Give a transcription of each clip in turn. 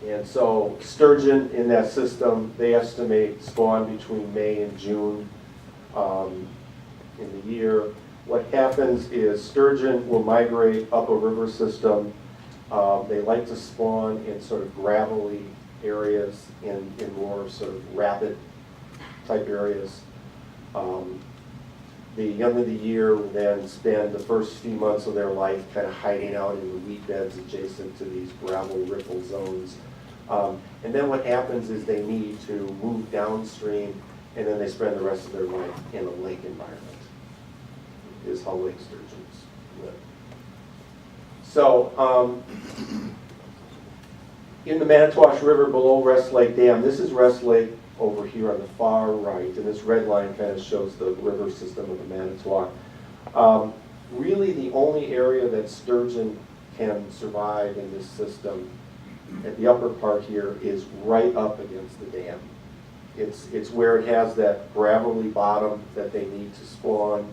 And so sturgeon in that system, they estimate spawn between May and June in the year. What happens is sturgeon will migrate up a river system. They like to spawn in sort of gravelly areas, in more sort of rapid type areas. The young of the year will then spend the first few months of their life kind of hiding out in the weed beds adjacent to these gravel ripple zones. And then what happens is they need to move downstream, and then they spend the rest of their life in a lake environment, is how lake sturgeons live. So in the Manitowish River below Rest Lake Dam, this is Rest Lake over here on the far right, and this red line kind of shows the river system of the Manitowoc. Really the only area that sturgeon can survive in this system at the upper part here is right up against the dam. It's where it has that gravelly bottom that they need to spawn.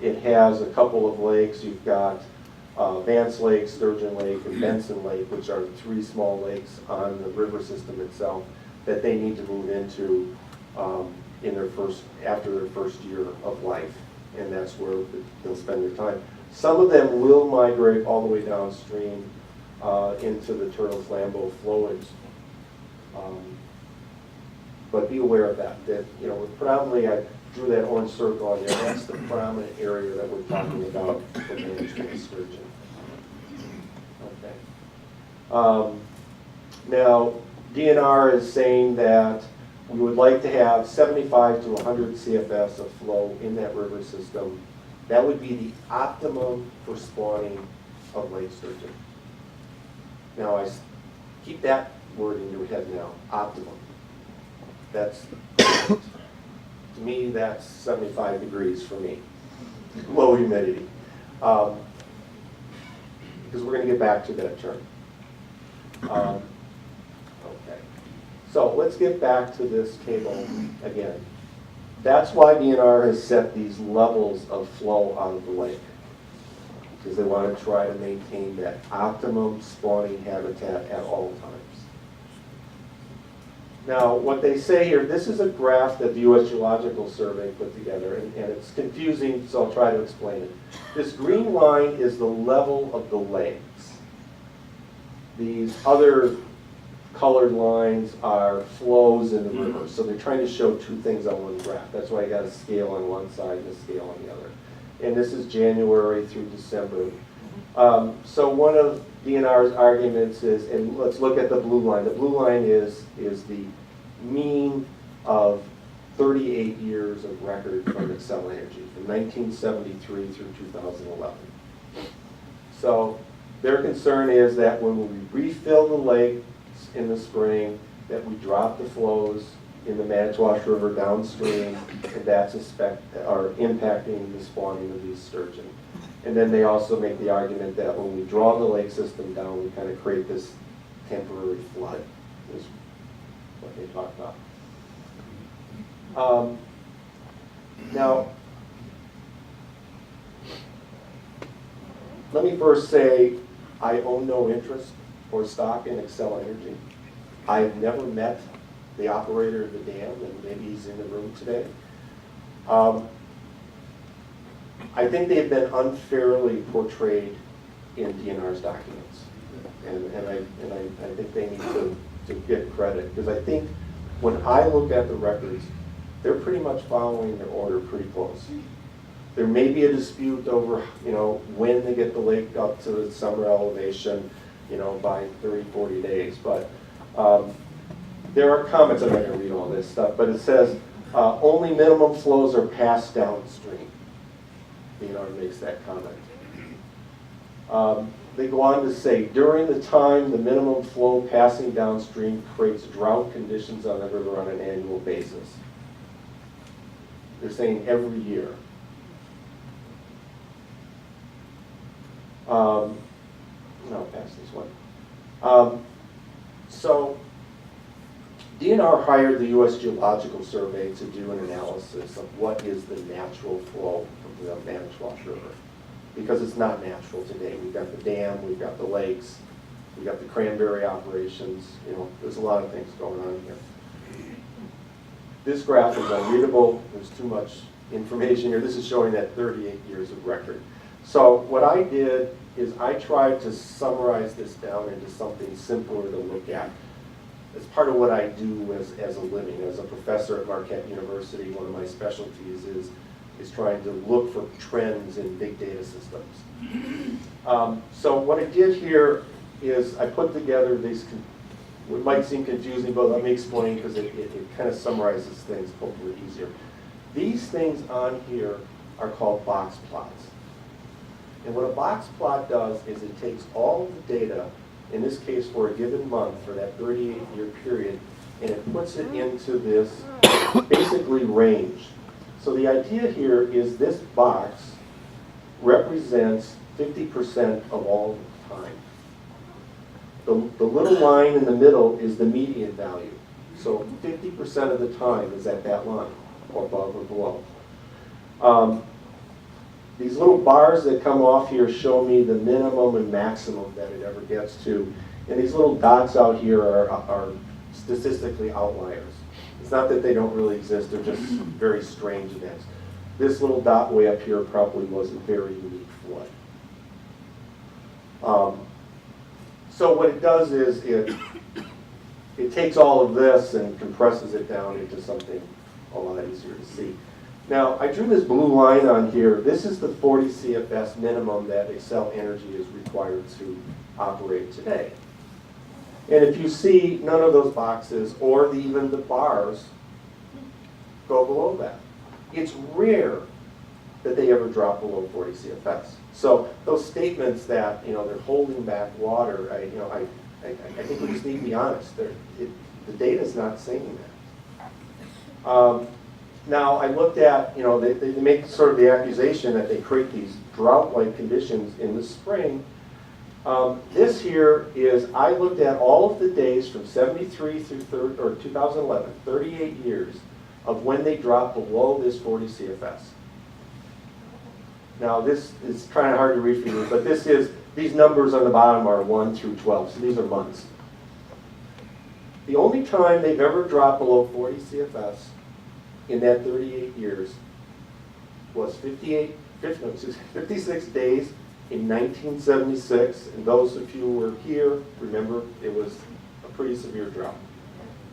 It has a couple of lakes. You've got Vance Lake, Sturgeon Lake, and Benson Lake, which are three small lakes on the river system itself that they need to move into after their first year of life, and that's where they'll spend their time. Some of them will migrate all the way downstream into the Turtle-Flambeau flowage, but be aware of that. That predominantly I drew that orange circle on there. That's the prominent area that we're talking about for management of sturgeon. Okay. Now, DNR is saying that we would like to have 75 to 100 CFS of flow in that river system. That would be the optimum for spawning of lake sturgeon. Now, keep that word in your head now, optimum. That's, to me, that's 75 degrees for me, low humidity. Because we're going to get back to that term. Okay, so let's get back to this table again. That's why DNR has set these levels of flow out of the lake, because they want to try to maintain that optimum spawning habitat at all times. Now, what they say here, this is a graph that the U.S. Geological Survey put together, and it's confusing, so I'll try to explain it. This green line is the level of the lakes. These other colored lines are flows in the river, so they're trying to show two things on one graph. That's why I got a scale on one side and a scale on the other. And this is January through December. So one of DNR's arguments is, and let's look at the blue line. The blue line is the mean of 38 years of record from Xcel Energy, from 1973 through 2011. So their concern is that when we refill the lakes in the spring, that we drop the flows in the Manitowish River downstream, and that's impacting the spawning of these sturgeon. And then they also make the argument that when we draw the lake system down, we kind of create this temporary flood, is what they talk about. Now, let me first say I own no interest or stock in Xcel Energy. I've never met the operator of the dam, and maybe he's in the room today. I think they've been unfairly portrayed in DNR's documents, and I think they need to get credit, because I think when I look at the records, they're pretty much following their order pretty close. There may be a dispute over, when they get the lake up to the summer elevation, by 30, 40 days, but there are comments. I'm not going to read all this stuff, but it says only minimum flows are passed downstream. DNR makes that comment. They go on to say, during the time the minimum flow passing downstream creates drought conditions on the river on an annual basis. They're saying every year. I'll pass this one. So DNR hired the U.S. Geological Survey to do an analysis of what is the natural flow of the Manitowish River, because it's not natural today. We've got the dam, we've got the lakes, We got the cranberry operations. There's a lot of things going on here. This graph is unreadable. There's too much information here. This is showing that 38 years of record. So what I did is I tried to summarize this down into something simpler to look at. It's part of what I do as a living. As a professor at Marquette University, one of my specialties is trying to look for trends in big data systems. So what I did here is I put together these, what might seem confusing, but let me explain because it kind of summarizes things hopefully easier. These things on here are called box plots. And what a box plot does is it takes all of the data, in this case for a given month, for that 38-year period, and it puts it into this basically range. So the idea here is this box represents 50% of all the time. The little line in the middle is the median value. So 50% of the time is at that line, or above or below. These little bars that come off here show me the minimum and maximum that it ever gets to. And these little dots out here are statistically outliers. It's not that they don't really exist, they're just very strange events. This little dot way up here probably was a very unique flood. So what it does is it takes all of this and compresses it down into something a lot easier to see. Now, I drew this blue line on here. This is the 40 CFS minimum that Xcel Energy is required to operate today. And if you see, none of those boxes or even the bars go below that. It's rare that they ever drop below 40 CFS. So those statements that they're holding back water, I think we just need to be honest. The data is not saying that. Now, I looked at, they make sort of the accusation that they create these drought-like conditions in the spring. This here is, I looked at all of the days from 73 through 2011, 38 years of when they dropped below this 40 CFS. Now, this is kind of hard to read for you, but these numbers on the bottom are 1 through 12, so these are months. The only time they've ever dropped below 40 CFS in that 38 years was 56 days in 1976, and those of you who were here, remember, it was a pretty severe drought.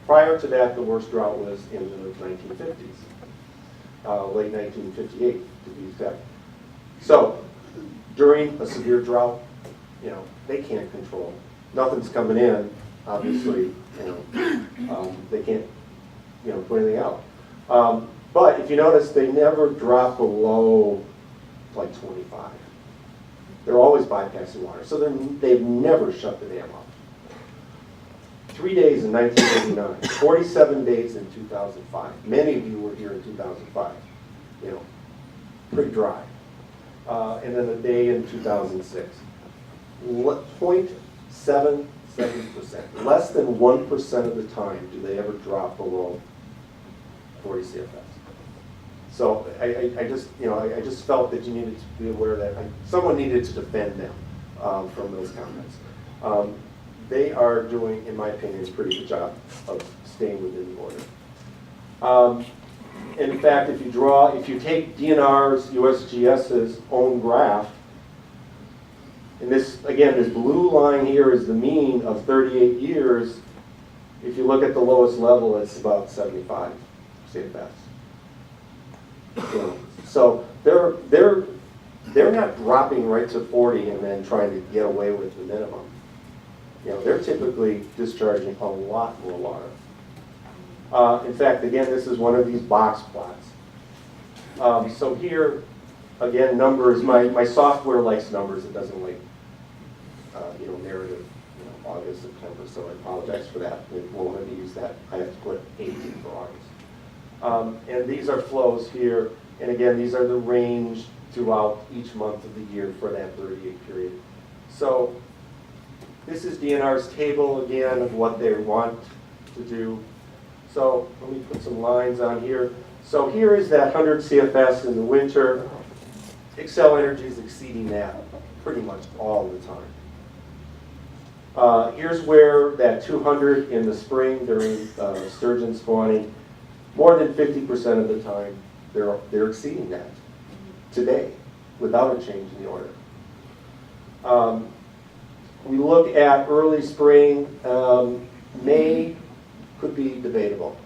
Prior to that, the worst drought was in the 1950s, late 1958 to be exact. So, during a severe drought, they can't control. Nothing's coming in, obviously, they can't, put anything out. But if you notice, they never drop below like 25. They're always bypassing water. So they've never shut the dam off. 3 days in 1989, 47 days in 2005. Many of you were here in 2005. Pretty dry. And then a day in 2006. 0.77%. Less than 1% of the time do they ever drop below 40 CFS. So I just felt that you needed to be aware that someone needed to defend them from those comments. They are doing, in my opinion, a pretty good job of staying within the order. And in fact, if you take DNR's, USGS's own graph, and this blue line here is the mean of 38 years. If you look at the lowest level, it's about 75 CFS. So they're not dropping right to 40 and then trying to get away with the minimum. They're typically discharging a lot more water. In fact, again, this is one of these box plots. So here, again, numbers. My software likes numbers. It doesn't like narrative. August, September. So I apologize for that. We won't let me use that. I have to put 18 for August. And these are flows here. And again, these are the range throughout each month of the year for that 38 period. So this is DNR's table again of what they want to do. So let me put some lines on here. So here is that 100 CFS in the winter. Xcel Energy is exceeding that pretty much all the time. Here's where that 200 in the spring during sturgeon spawning, more than 50% of the time, they're exceeding that today without a change in the order. We look at early spring. May could be debatable.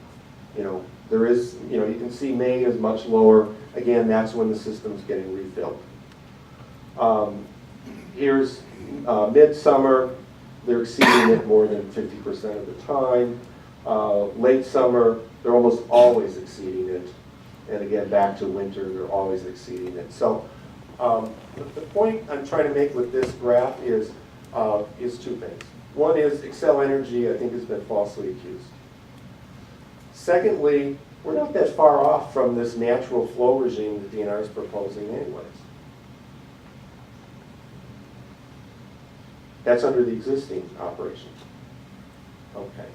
There is, you can see May is much lower. Again, that's when the system's getting refilled. Here's midsummer. They're exceeding it more than 50% of the time. Late summer, they're almost always exceeding it. And again, back to winter, they're always exceeding it. So the point I'm trying to make with this graph is two things. One is Xcel Energy, I think, has been falsely accused. Secondly, we're not that far off from this natural flow regime that DNR is proposing anyways. That's under the existing operation. Okay.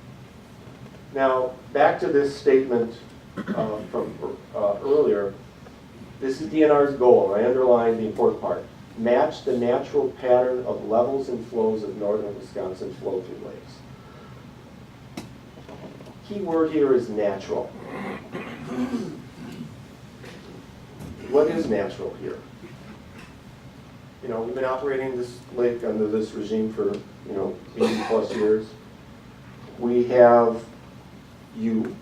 Now, back to this statement from earlier. This is DNR's goal, and I underline the important part. Match the natural pattern of levels and flows of northern Wisconsin flow-through lakes. Key word here is natural. What is natural here? We've been operating this lake under this regime for 80 plus years. We have you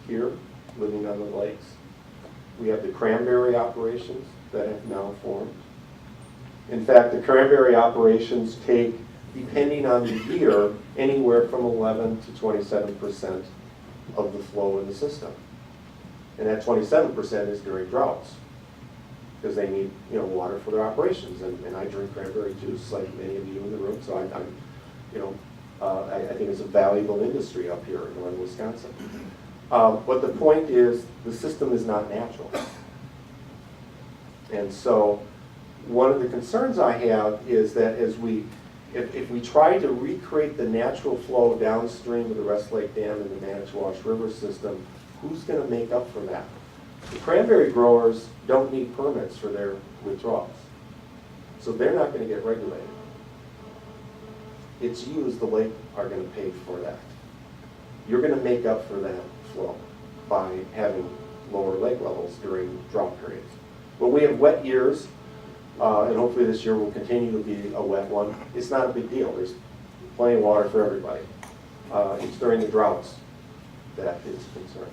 here living on the lakes. We have the cranberry operations that have now formed. In fact, the cranberry operations take, depending on the year, anywhere from 11 to 27% of the flow in the system. And that 27% is during droughts, because they need water for their operations. And I drink cranberry juice like many of you in the room, so I think it's a valuable industry up here in northern Wisconsin. But the point is, the system is not natural. And so one of the concerns I have is that if we try to recreate the natural flow downstream of the Rest Lake Dam and the Manitowish River system, who's going to make up for that? The cranberry growers don't need permits for their withdrawals, so they're not going to get regulated. It's you as the lake are going to pay for that. You're going to make up for that flow by having lower lake levels during drought periods. When we have wet years, and hopefully this year will continue to be a wet one, it's not a big deal. There's plenty of water for everybody. It's during the droughts that it's a concern.